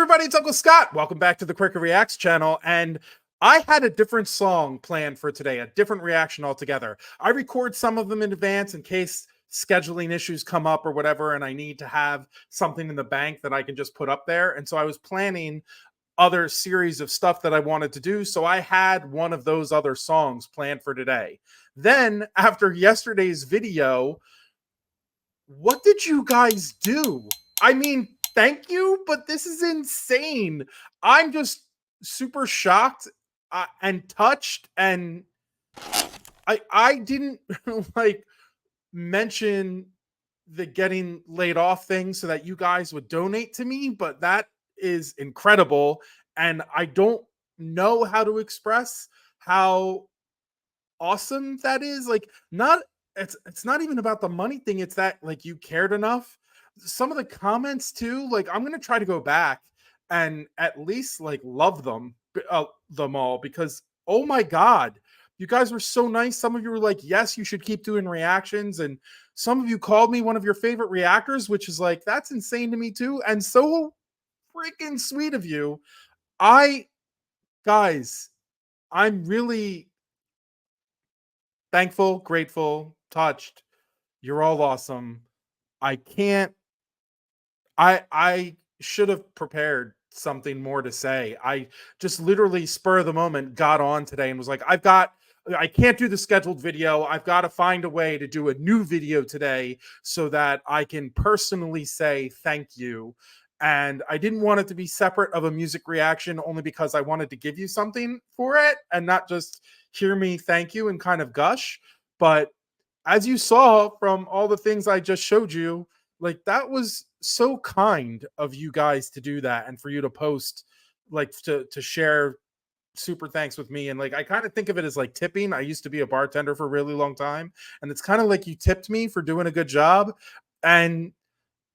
everybody, it's Uncle Scott. Welcome back to the QwerkyReax channel. And I had a different song planned for today, a different reaction altogether. I record some of them in advance in case scheduling issues come up or whatever, and I need to have something in the bank that I can just put up there. And so I was planning other series of stuff that I wanted to do. So I had one of those other songs planned for today. Then after yesterday's video, what did you guys do? I mean, thank you, but this is insane. I'm just super shocked and touched, and I didn't like mention the getting laid off thing so that you guys would donate to me, but that is incredible, and I don't know how to express how awesome that is. Like, not it's not even about the money thing, it's that like you cared enough. Some of the comments too, like I'm gonna try to go back and at least like love them all, because oh my god, you guys were so nice. Some of you were like, yes, you should keep doing reactions, and some of you called me one of your favorite reactors, which is like, that's insane to me too, and so freaking sweet of you. Guys, I'm really thankful, grateful, touched. You're all awesome. I can't I should have prepared something more to say. I just literally spur of the moment got on today and was like, I can't do the scheduled video. I've got to find a way to do a new video today so that I can personally say thank you. And I didn't want it to be separate of a music reaction, only because I wanted to give you something for it and not just hear me thank you and kind of gush. But as you saw from all the things I just showed you, like, that was so kind of you guys to do that, and for you to post, like, to share super thanks with me. And like, I kind of think of it as like tipping. I used to be a bartender for a really long time, and it's kind of like you tipped me for doing a good job. And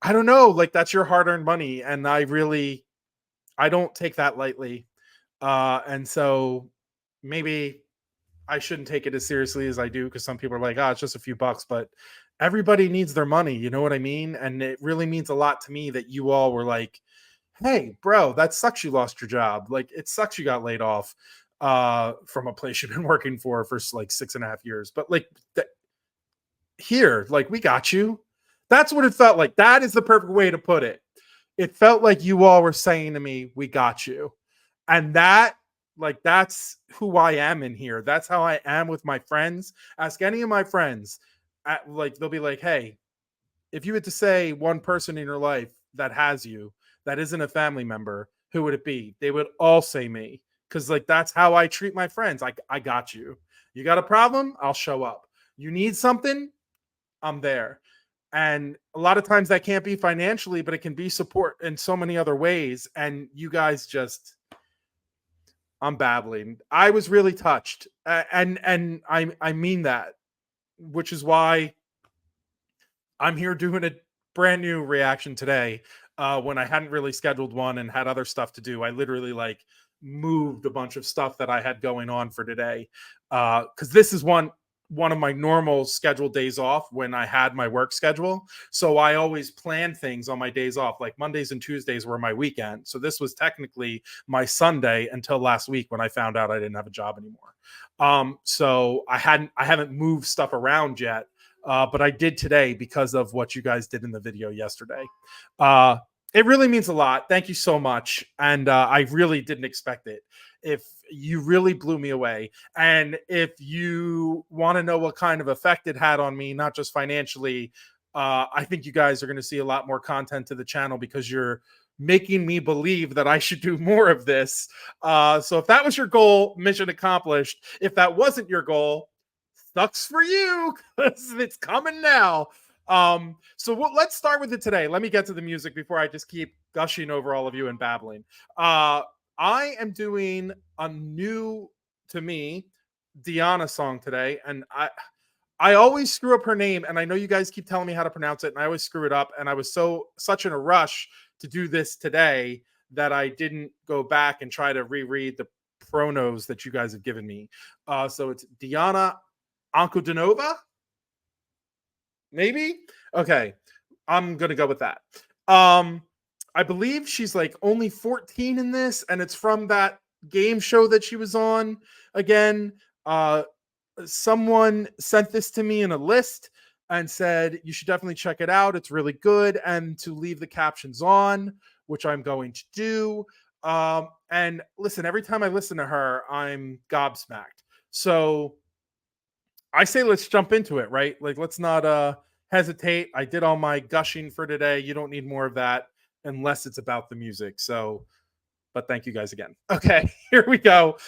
I don't know, like, that's your hard-earned money, and I don't take that lightly. And so maybe I shouldn't take it as seriously as I do, because some people are like, oh, it's just a few bucks, but everybody needs their money. You know what I mean? And it really means a lot to me that you all were like, hey, bro, that sucks you lost your job. Like, it sucks you got laid off from a place you've been working for like 6.5 years. But like, here, like, we got you. That's what it felt like. That is the perfect way to put it. It felt like you all were saying to me, we got you. And that, like, that's who I am in here. That's how I am with my friends. Ask any of my friends, like, they'll be like, hey, if you had to say one person in your life that has you, that isn't a family member, who would it be? They would all say me, because like, that's how I treat my friends. I got you. You got a problem? I'll show up. You need something? I'm there. And a lot of times that can't be financially, but it can be support in so many other ways. And you guys just, I'm babbling. I was really touched. And I mean that, which is why I'm here doing a brand new reaction today, when I hadn't really scheduled one and had other stuff to do. I literally like moved a bunch of stuff that I had going on for today, because this is one of my normal scheduled days off when I had my work schedule. So I always plan things on my days off. Like, Mondays and Tuesdays were my weekend. So this was technically my Sunday until last week, when I found out I didn't have a job anymore. So I haven't moved stuff around yet. But I did today because of what you guys did in the video yesterday. It really means a lot. Thank you so much. And I really didn't expect it. If you really blew me away. And if you want to know what kind of effect it had on me, not just financially, I think you guys are going to see a lot more content to the channel, because you're making me believe that I should do more of this. So if that was your goal, mission accomplished. If that wasn't your goal, sucks for you, because it's coming now. So let's start with it today. Let me get to the music before I just keep gushing over all of you and babbling. I am doing a new, to me, Diana song today, and I always screw up her name, and I know you guys keep telling me how to pronounce it, and I always screw it up. And I was such in a rush to do this today that I didn't go back and try to reread the pronos that you guys have given me. So it's Diana Ankudinova, maybe. Okay, I'm gonna go with that. I believe she's like only 14 in this, and it's from that game show that she was on again. Someone sent this to me in a list and said you should definitely check it out. It's really good, and to leave the captions on, which I'm going to do. And listen, every time I listen to her, I'm gobsmacked. So I say let's jump into it, right? Like let's not hesitate. I did all my gushing for today. You don't need more of that unless it's about the music. So, but thank you guys again. Okay, here we go.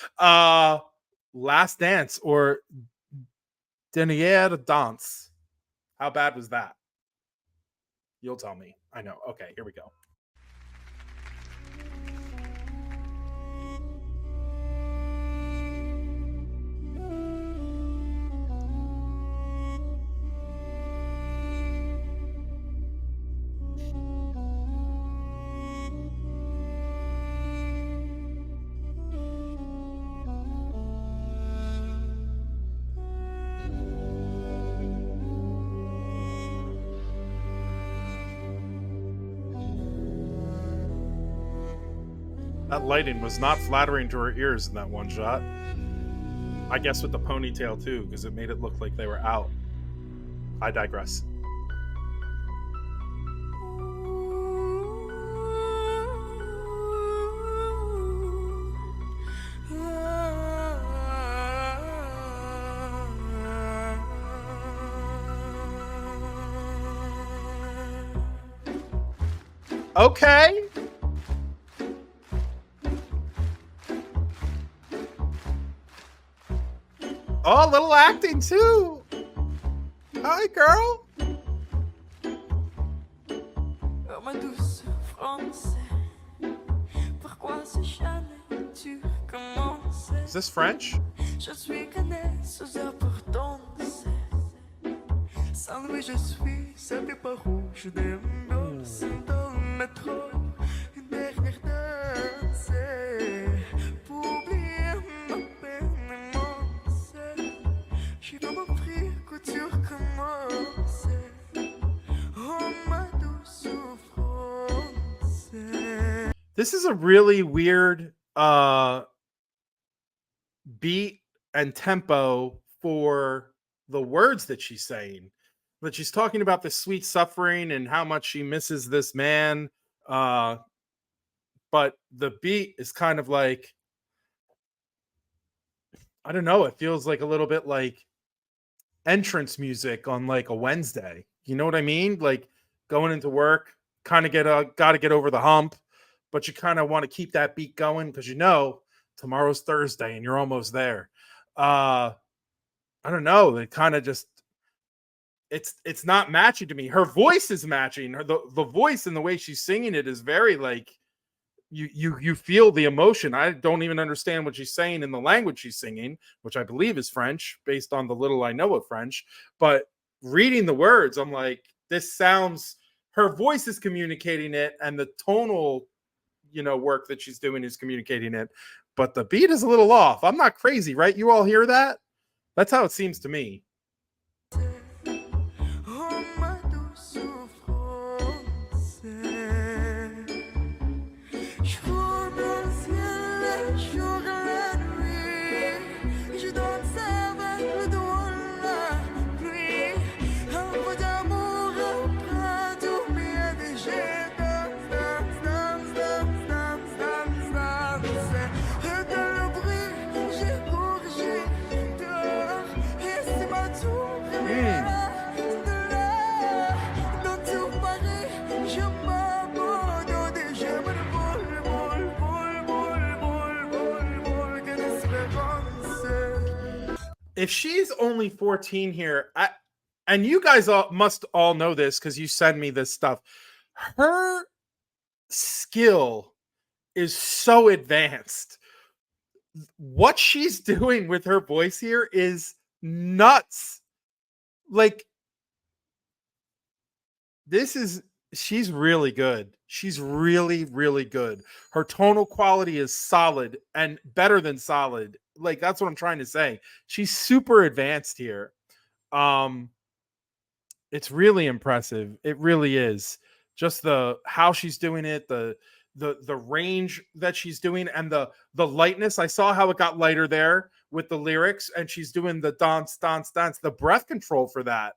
Last Dance or Derniere danse. How bad was that? You'll tell me. I know. Okay, here we go. That lighting was not flattering to her ears in that one shot. I guess with the ponytail too, because it made it look like they were out. I digress. Okay. Oh, a little acting too. Hi, girl. Oh, ma douce français, pourquoi ce chalet tu commences? Is this French? Je suis connaisse aux heures pour danser. Sans lui, je suis sapé par rouge des gosses dans le métro. Une dernière danse pour oublier ma peine immense. J'ai pas compris que tu recommences. Oh, ma douce souffrance. This is a really weird beat and tempo for the words that she's saying. But she's talking about the sweet suffering and how much she misses this man. But the beat is kind of like, I don't know, it feels like a little bit like entrance music on like a Wednesday. You know what I mean? Like going into work, kind of got to get over the hump, but you kind of want to keep that beat going because you know tomorrow's Thursday and you're almost there. I don't know. They kind of just it's not matching to me. Her voice is matching. The voice and the way she's singing it is very like you feel the emotion. I don't even understand what she's saying in the language she's singing, which I believe is French based on the little I know of French, but reading the words, I'm like, this sounds, her voice is communicating it and the tonal, work that she's doing is communicating it, but the beat is a little off. I'm not crazy, right? You all hear that? That's how it seems to me. Oh, ma douce souffrance. Je cours dans le ciel, le jour et la nuit. Je danse avec le doigt la pluie. Un peu d'amour après tout, mais déjà danse, danse, danse, danse, danse, danse, danse. Et dans le bruit, j'ai couru, j'ai dehors. Et c'est ma tour. If she's only 14 here, and you guys must all know this because you send me this stuff, her skill is so advanced. What she's doing with her voice here is nuts. Like, she's really good. She's really, really good. Her tonal quality is solid and better than solid. Like, that's what I'm trying to say. She's super advanced here. It's really impressive. It really is. just the how she's doing it, the range that she's doing, and the lightness. I saw how it got lighter there with the lyrics, and she's doing the dance, dance, dance. The breath control for that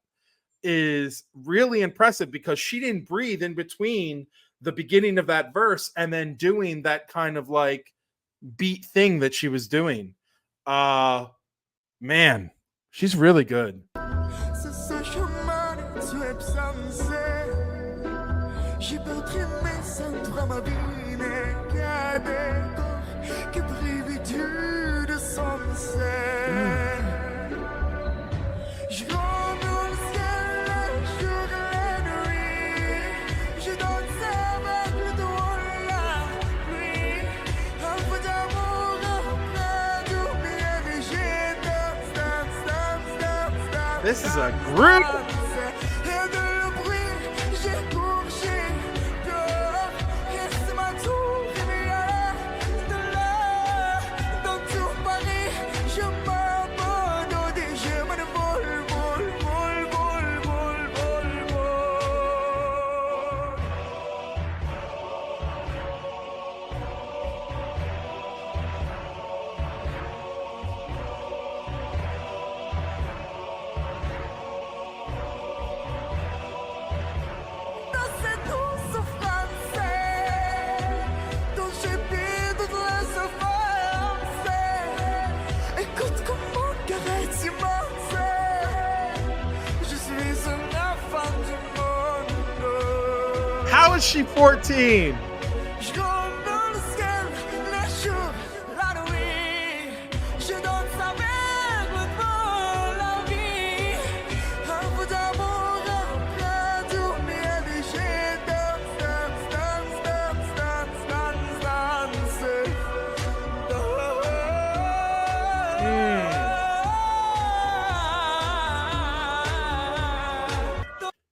is really impressive because she didn't breathe in between the beginning of that verse and then doing that kind of like beat thing that she was doing. Man, she's really good. Se se chamare tu es psanse J'ai beau trimer sans ma vie n'est qu'à des corps qui brillent de sunset Je rentre dans le ciel le jour et la nuit Je danse avec le doigt la pluie Un peu d'amour après d'oublier les jets dance, dance, dance, dance, dance This is a group. Et de le bruit, j'ai courgé dehors Et c'est ma tour rivière de là Dans tout Paris, je m'abandonne Et je m'envole, vol, vol, vol, vol, vol, vol Dans cette douce français Dont j'ai pris toute la souffrance Écoute comme mon cœur est immense Je suis un enfant du monde How is she 14? Je rentre dans le ciel, le jour, la nuit Je danse avec le vent, la vie Un peu d'amour après d'oublier les jets Dance, dance, dance, dance, dance, dance, dance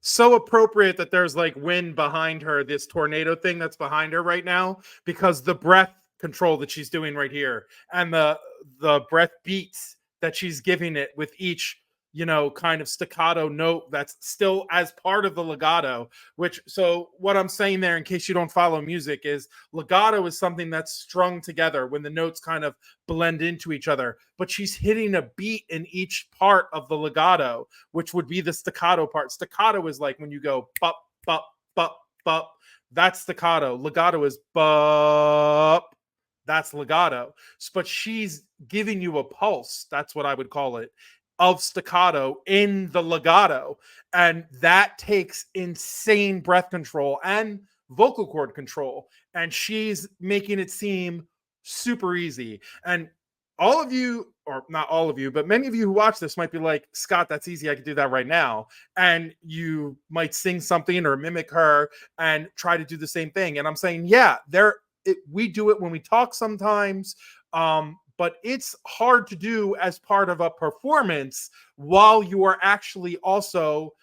So appropriate that there's like wind behind her, this tornado thing that's behind her right now, because the breath control that she's doing right here and the breath beats that she's giving it with each, you know, kind of staccato note that's still as part of the legato. Which, so what I'm saying there, in case you don't follow music, is legato is something that's strung together when the notes kind of blend into each other, but she's hitting a beat in each part of the legato, which would be the staccato part. Staccato is like when you go bup, bup, bup, bup. That's staccato. Legato is bup. That's legato. But she's giving you a pulse. That's what I would call it, of staccato in the legato. And that takes insane breath control and vocal cord control. And she's making it seem super easy. And all of you, or not all of you, but many of you who watch this might be like, Scott, that's easy. I could do that right now. And you might sing something or mimic her and try to do the same thing. And I'm saying, yeah, we do it when we talk sometimes. But it's hard to do as part of a performance while you are actually also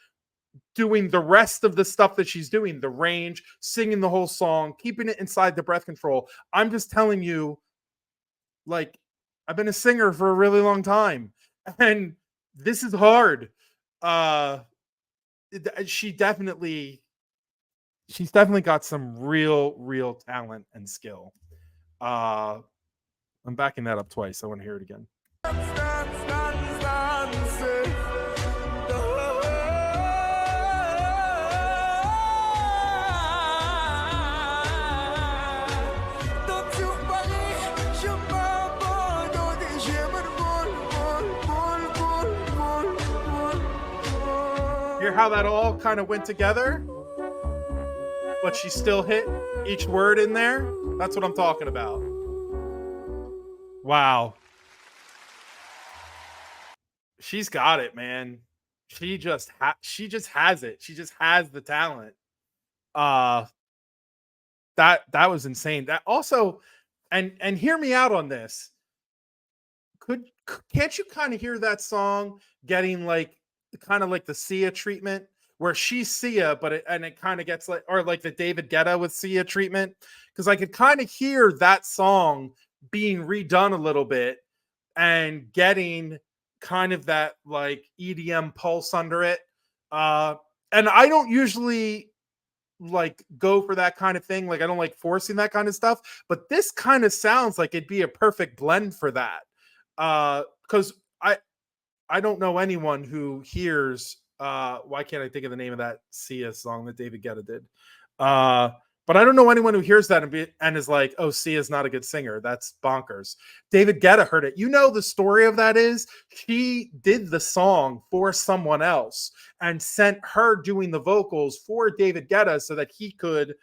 doing the rest of the stuff that she's doing, the range, singing the whole song, keeping it inside the breath control. I'm just telling you, like, I've been a singer for a really long time, and this is hard. She's definitely got some real talent and skill. I'm backing that up twice. I want to hear it again. Hear how that all kind of went together? But she still hit each word in there? That's what I'm talking about. Wow. She's got it, man. She just has it. She just has the talent. That was insane. That also, and hear me out on this. Can't you kind of hear that song getting like kind of like the Sia treatment, where she's Sia, but it kind of gets like, or like the David Guetta with Sia treatment? Because I could kind of hear that song being redone a little bit and getting kind of that like EDM pulse under it. And I don't usually like go for that kind of thing. Like I don't like forcing that kind of stuff, but this kind of sounds like it'd be a perfect blend for that. Because I don't know anyone who hears why can't I think of the name of that Sia song that David Guetta did? Uh but I don't know anyone who hears that and is like, oh, Sia's not a good singer. That's bonkers. David Guetta heard it. You know, the story of that is she did the song for someone else and sent her doing the vocals for David Guetta so that he could,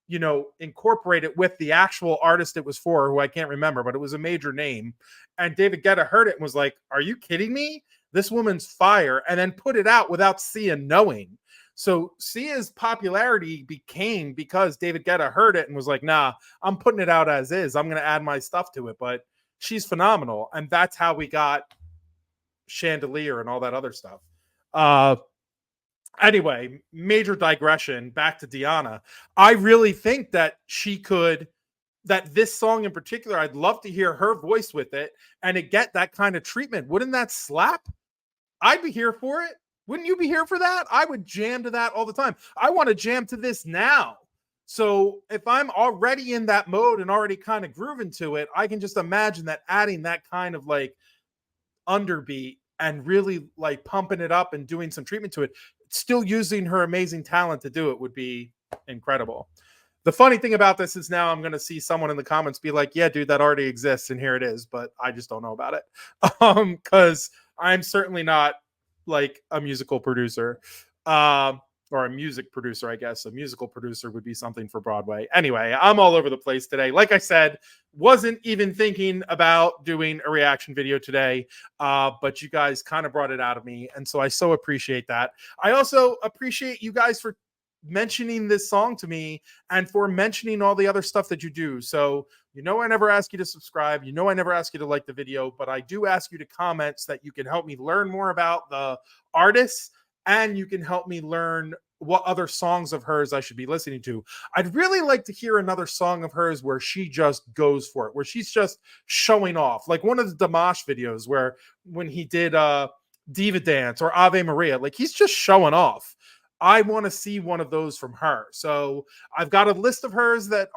you know, incorporate it with the actual artist it was for, who I can't remember, but it was a major name. And David Guetta heard it and was like, are you kidding me? This woman's fire. And then put it out without Sia knowing. So Sia's popularity became because David Guetta heard it and was like, nah, I'm putting it out as is. I'm going to add my stuff to it. But she's phenomenal. And that's how we got Chandelier and all that other stuff. Anyway, major digression, back to Diana. I really think that that this song in particular, I'd love to hear her voice with it and to get that kind of treatment. Wouldn't that slap? I'd be here for it. Wouldn't you be here for that? I would jam to that all the time. I want to jam to this now. So if I'm already in that mode and already kind of grooving to it, I can just imagine that adding that kind of like underbeat and really like pumping it up and doing some treatment to it, still using her amazing talent to do it, would be incredible. The funny thing about this is now I'm going to see someone in the comments be like, yeah, dude, that already exists and here it is, but I just don't know about it. Because I'm certainly not like a musical producer, or a music producer, I guess. A musical producer would be something for Broadway. Anyway, I'm all over the place today. Like I said, wasn't even thinking about doing a reaction video today, but you guys kind of brought it out of me. And so I so appreciate that. I also appreciate you guys for mentioning this song to me and for mentioning all the other stuff that you do. So, you know, I never ask you to subscribe. You know, I never ask you to like the video, but I do ask you to comment so that you can help me learn more about the artists and you can help me learn what other songs of hers I should be listening to. I'd really like to hear another song of hers where she just goes for it, where she's just showing off. Like one of the Dimash videos where when he did Diva Dance or Ave Maria, like he's just showing off. I want to see one of those from her. So I've got a list of hers that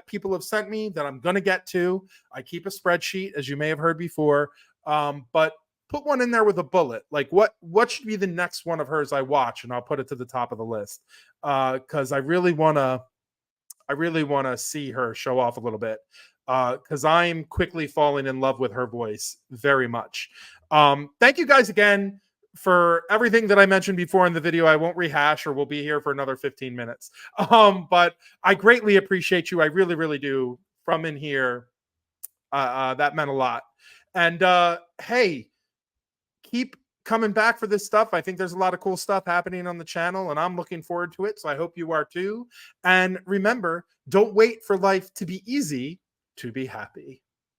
people have sent me that I'm going to get to. I keep a spreadsheet, as you may have heard before. But put one in there with a bullet. Like what should be the next one of hers I watch, and I'll put it to the top of the list. Because I really want to see her show off a little bit. Because I'm quickly falling in love with her voice very much. Thank you guys again for everything that I mentioned before in the video. I won't rehash, or we'll be here for another 15 minutes. But I greatly appreciate you. I really, really do. From in here, that meant a lot. And hey, keep coming back for this stuff. I think there's a lot of cool stuff happening on the channel, and I'm looking forward to it. So I hope you are too. And remember, don't wait for life to be easy to be happy.